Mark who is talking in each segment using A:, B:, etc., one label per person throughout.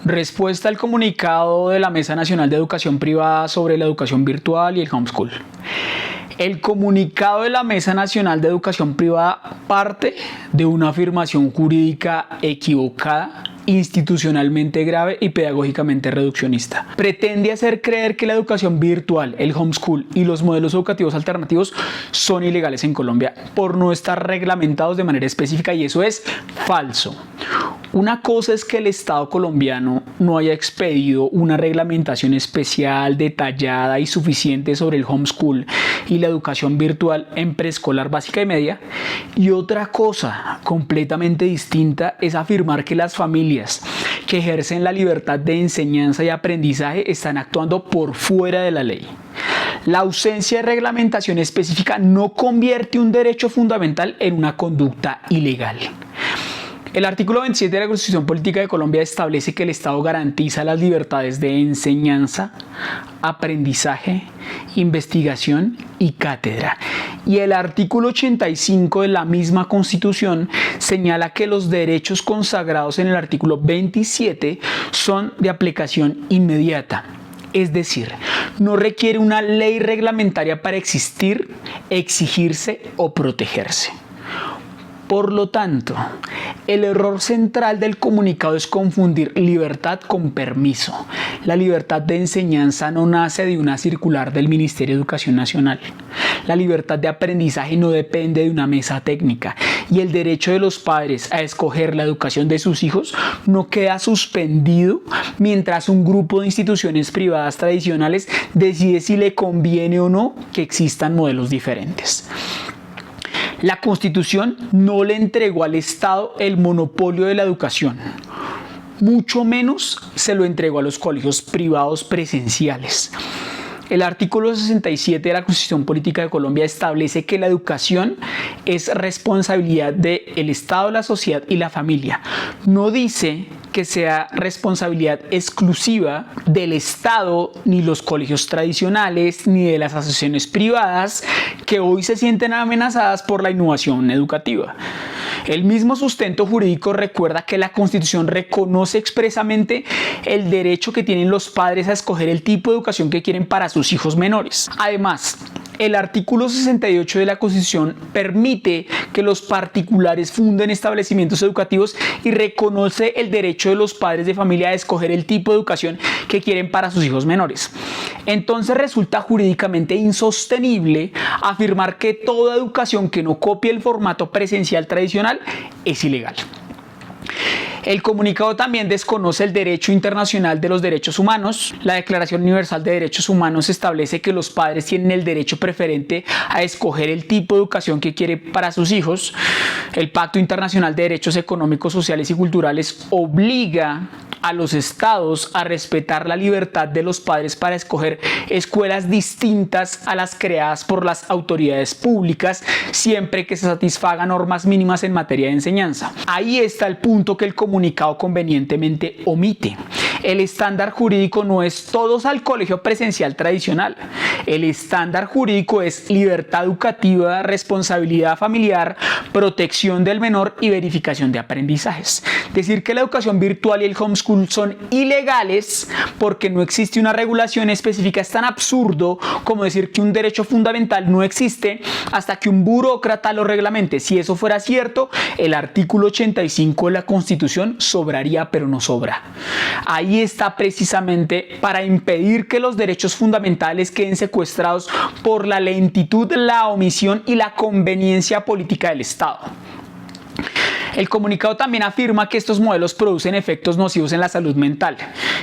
A: Respuesta al comunicado de la Mesa Nacional de Educación Privada sobre la educación virtual y el homeschool. El comunicado de la Mesa Nacional de Educación Privada parte de una afirmación jurídica equivocada, institucionalmente grave y pedagógicamente reduccionista. Pretende hacer creer que la educación virtual, el homeschool y los modelos educativos alternativos son ilegales en Colombia por no estar reglamentados de manera específica, y eso es falso. Una cosa es que el Estado colombiano no haya expedido una reglamentación especial, detallada y suficiente sobre el homeschool y la educación virtual en preescolar, básica y media, y otra cosa completamente distinta es afirmar que las familias que ejercen la libertad de enseñanza y aprendizaje están actuando por fuera de la ley. La ausencia de reglamentación específica no convierte un derecho fundamental en una conducta ilegal. El artículo 27 de la Constitución Política de Colombia establece que el Estado garantiza las libertades de enseñanza, aprendizaje, investigación y cátedra. Y el artículo 85 de la misma Constitución señala que los derechos consagrados en el artículo 27 son de aplicación inmediata. Es decir, no requiere una ley reglamentaria para existir, exigirse o protegerse. Por lo tanto, el error central del comunicado es confundir libertad con permiso. La libertad de enseñanza no nace de una circular del Ministerio de Educación Nacional. La libertad de aprendizaje no depende de una mesa técnica, y el derecho de los padres a escoger la educación de sus hijos no queda suspendido mientras un grupo de instituciones privadas tradicionales decide si le conviene o no que existan modelos diferentes. La Constitución no le entregó al Estado el monopolio de la educación, mucho menos se lo entregó a los colegios privados presenciales. El artículo 67 de la Constitución Política de Colombia establece que la educación es responsabilidad del Estado, la sociedad y la familia. No dice que sea responsabilidad exclusiva del Estado, ni los colegios tradicionales, ni de las asociaciones privadas que hoy se sienten amenazadas por la innovación educativa. El mismo sustento jurídico recuerda que la Constitución reconoce expresamente el derecho que tienen los padres a escoger el tipo de educación que quieren para sus hijos menores. Además, el artículo 68 de la Constitución permite que los particulares funden establecimientos educativos y reconoce el derecho de los padres de familia a escoger el tipo de educación que quieren para sus hijos menores. Entonces resulta jurídicamente insostenible afirmar que toda educación que no copie el formato presencial tradicional es ilegal. El comunicado también desconoce el derecho internacional de los derechos humanos. La Declaración Universal de Derechos Humanos establece que los padres tienen el derecho preferente a escoger el tipo de educación que quiere para sus hijos. El Pacto Internacional de Derechos Económicos, Sociales y Culturales obliga a los estados a respetar la libertad de los padres para escoger escuelas distintas a las creadas por las autoridades públicas, siempre que se satisfagan normas mínimas en materia de enseñanza. Ahí está el punto que el comunicado convenientemente omite. El estándar jurídico no es todos al colegio presencial tradicional. El estándar jurídico es libertad educativa, responsabilidad familiar, protección del menor y verificación de aprendizajes. Decir que la educación virtual y el homeschool son ilegales porque no existe una regulación específica es tan absurdo como decir que un derecho fundamental no existe hasta que un burócrata lo reglamente. Si eso fuera cierto, el artículo 85 de la Constitución sobraría, pero no sobra. Ahí está precisamente para impedir que los derechos fundamentales queden secuestrados por la lentitud, la omisión y la conveniencia política del Estado. El comunicado también afirma que estos modelos producen efectos nocivos en la salud mental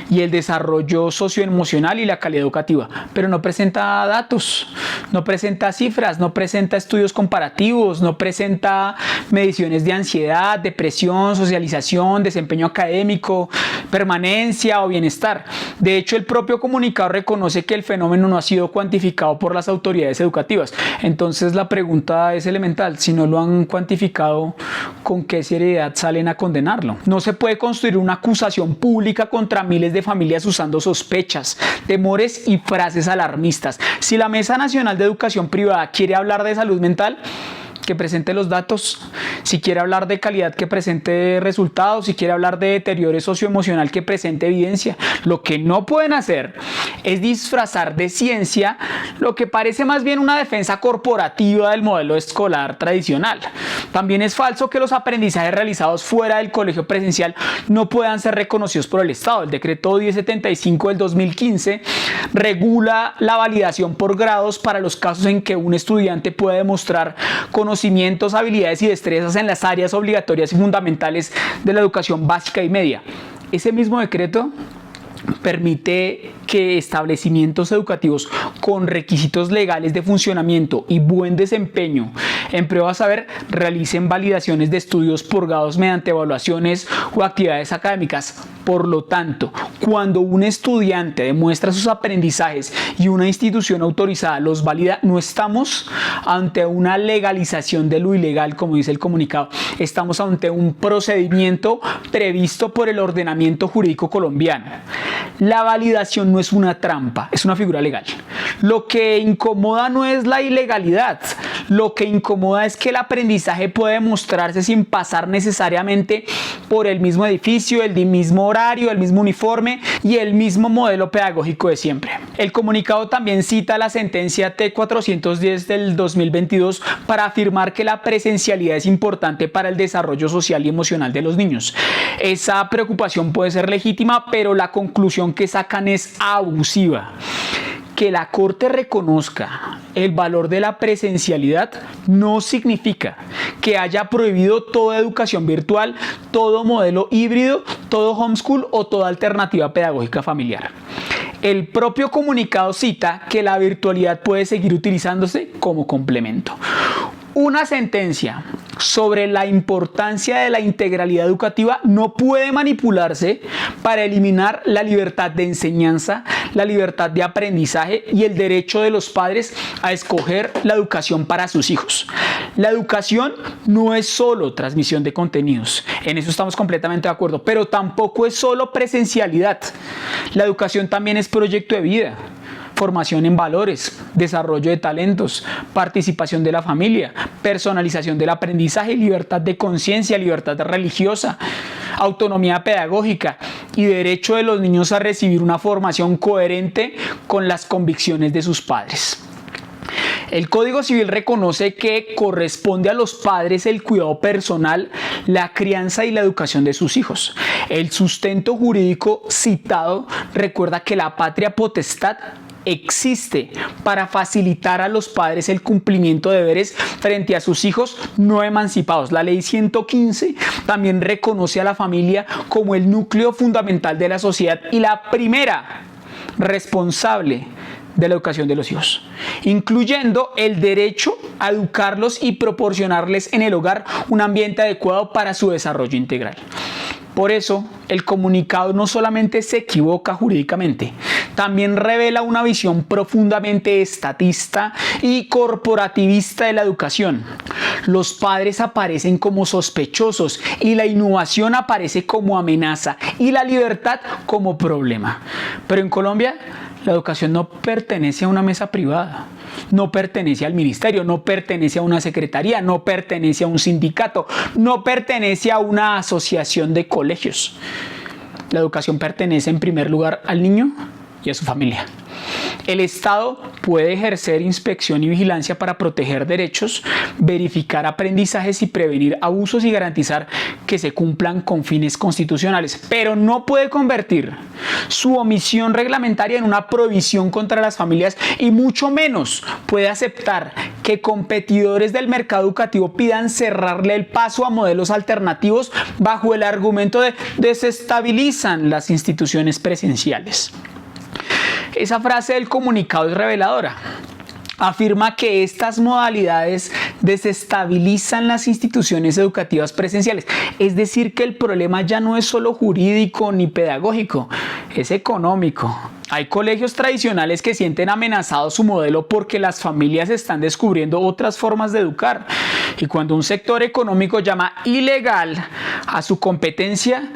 A: y el desarrollo socioemocional y la calidad educativa, pero no presenta datos, no presenta cifras, no presenta estudios comparativos, no presenta mediciones de ansiedad, depresión, socialización, desempeño académico, permanencia o bienestar. De hecho, el propio comunicado reconoce que el fenómeno no ha sido cuantificado por las autoridades educativas. Entonces la pregunta es elemental: si no lo han cuantificado, ¿con qué seriedad salen a condenarlo? No se puede construir una acusación pública contra miles de familias usando sospechas, temores y frases alarmistas. Si la Mesa Nacional de Educación Privada quiere hablar de salud mental, que presente los datos. Si quiere hablar de calidad, que presente resultados. Si quiere hablar de deterioro socioemocional, que presente evidencia. Lo que no pueden hacer es disfrazar de ciencia lo que parece más bien una defensa corporativa del modelo escolar tradicional. También es falso que los aprendizajes realizados fuera del colegio presencial no puedan ser reconocidos por el Estado. El decreto 1075 del 2015 regula la validación por grados para los casos en que un estudiante puede demostrar conocimientos, habilidades y destrezas en las áreas obligatorias y fundamentales de la educación básica y media. Ese mismo decreto permite que establecimientos educativos con requisitos legales de funcionamiento y buen desempeño en pruebas saber realicen validaciones de estudios por grados mediante evaluaciones o actividades académicas. Por lo tanto, cuando un estudiante demuestra sus aprendizajes y una institución autorizada los valida, no estamos ante una legalización de lo ilegal, como dice el comunicado. Estamos ante un procedimiento previsto por el ordenamiento jurídico colombiano. La validación no es una trampa, es una figura legal. Lo que incomoda no es la ilegalidad, lo que incomoda es que el aprendizaje puede demostrarse sin pasar necesariamente por el mismo edificio, el mismo horario, el mismo uniforme y el mismo modelo pedagógico de siempre. El comunicado también cita la sentencia T410 del 2022 para afirmar que la presencialidad es importante para el desarrollo social y emocional de los niños. Esa preocupación puede ser legítima, pero la conclusión que sacan es abusiva. Que la Corte reconozca el valor de la presencialidad no significa que haya prohibido toda educación virtual, todo modelo híbrido, todo homeschool o toda alternativa pedagógica familiar. El propio comunicado cita que la virtualidad puede seguir utilizándose como complemento. Una sentencia sobre la importancia de la integralidad educativa no puede manipularse para eliminar la libertad de enseñanza, la libertad de aprendizaje y el derecho de los padres a escoger la educación para sus hijos. La educación no es solo transmisión de contenidos, en eso estamos completamente de acuerdo, pero tampoco es solo presencialidad. La educación también es proyecto de vida. Formación en valores, desarrollo de talentos, participación de la familia, personalización del aprendizaje, libertad de conciencia, libertad religiosa, autonomía pedagógica y derecho de los niños a recibir una formación coherente con las convicciones de sus padres. El Código Civil reconoce que corresponde a los padres el cuidado personal, la crianza y la educación de sus hijos. El sustento jurídico citado recuerda que la patria potestad existe para facilitar a los padres el cumplimiento de deberes frente a sus hijos no emancipados. La ley 115 también reconoce a la familia como el núcleo fundamental de la sociedad y la primera responsable de la educación de los hijos, incluyendo el derecho a educarlos y proporcionarles en el hogar un ambiente adecuado para su desarrollo integral. Por eso, el comunicado no solamente se equivoca jurídicamente, también revela una visión profundamente estatista y corporativista de la educación. Los padres aparecen como sospechosos y la innovación aparece como amenaza y la libertad como problema. Pero en Colombia, la educación no pertenece a una mesa privada, no pertenece al ministerio, no pertenece a una secretaría, no pertenece a un sindicato, no pertenece a una asociación de colegios. La educación pertenece en primer lugar al niño y a su familia. El Estado puede ejercer inspección y vigilancia para proteger derechos, verificar aprendizajes y prevenir abusos y garantizar que se cumplan con fines constitucionales, pero no puede convertir su omisión reglamentaria en una prohibición contra las familias y mucho menos puede aceptar que competidores del mercado educativo pidan cerrarle el paso a modelos alternativos bajo el argumento de desestabilizan las instituciones presenciales. Esa frase del comunicado es reveladora. Afirma que estas modalidades desestabilizan las instituciones educativas presenciales. Es decir, que el problema ya no es solo jurídico ni pedagógico, es económico. Hay colegios tradicionales que sienten amenazado su modelo porque las familias están descubriendo otras formas de educar. Y cuando un sector económico llama ilegal a su competencia,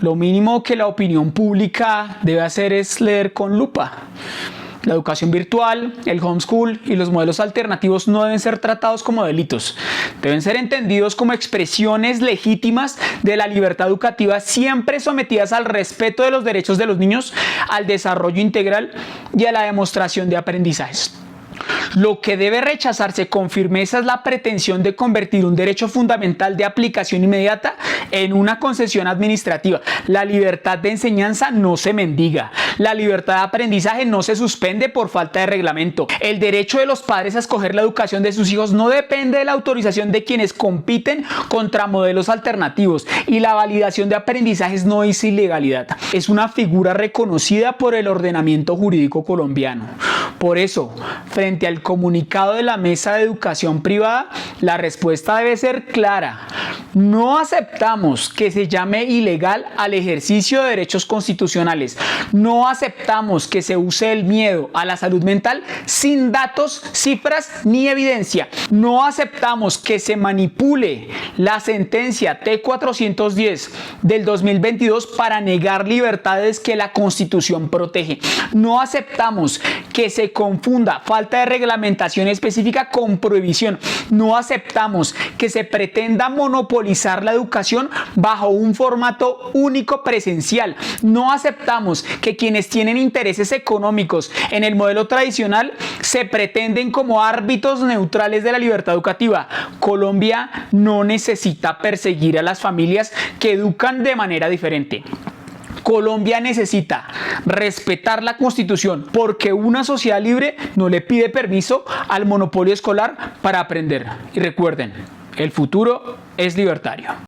A: lo mínimo que la opinión pública debe hacer es leer con lupa. La educación virtual, el homeschool y los modelos alternativos no deben ser tratados como delitos. Deben ser entendidos como expresiones legítimas de la libertad educativa, siempre sometidas al respeto de los derechos de los niños, al desarrollo integral y a la demostración de aprendizajes. Lo que debe rechazarse con firmeza es la pretensión de convertir un derecho fundamental de aplicación inmediata en una concesión administrativa. La libertad de enseñanza no se mendiga. La libertad de aprendizaje no se suspende por falta de reglamento. El derecho de los padres a escoger la educación de sus hijos no depende de la autorización de quienes compiten contra modelos alternativos, y la validación de aprendizajes no es ilegalidad. Es una figura reconocida por el ordenamiento jurídico colombiano. Por eso, frente al comunicado de la Mesa de Educación Privada, la respuesta debe ser clara. No aceptamos que se llame ilegal al ejercicio de derechos constitucionales. No aceptamos que se use el miedo a la salud mental sin datos, cifras ni evidencia. No aceptamos que se manipule la sentencia T410 del 2022 para negar libertades que la Constitución protege. No aceptamos que se confunda falta de reglamentación específica con prohibición. No aceptamos que se pretenda monopolizar la educación bajo un formato único presencial. No aceptamos que quienes tienen intereses económicos en el modelo tradicional se pretenden como árbitros neutrales de la libertad educativa. Colombia no necesita perseguir a las familias que educan de manera diferente. Colombia necesita respetar la Constitución, porque una sociedad libre no le pide permiso al monopolio escolar para aprender. Y recuerden, el futuro es libertario.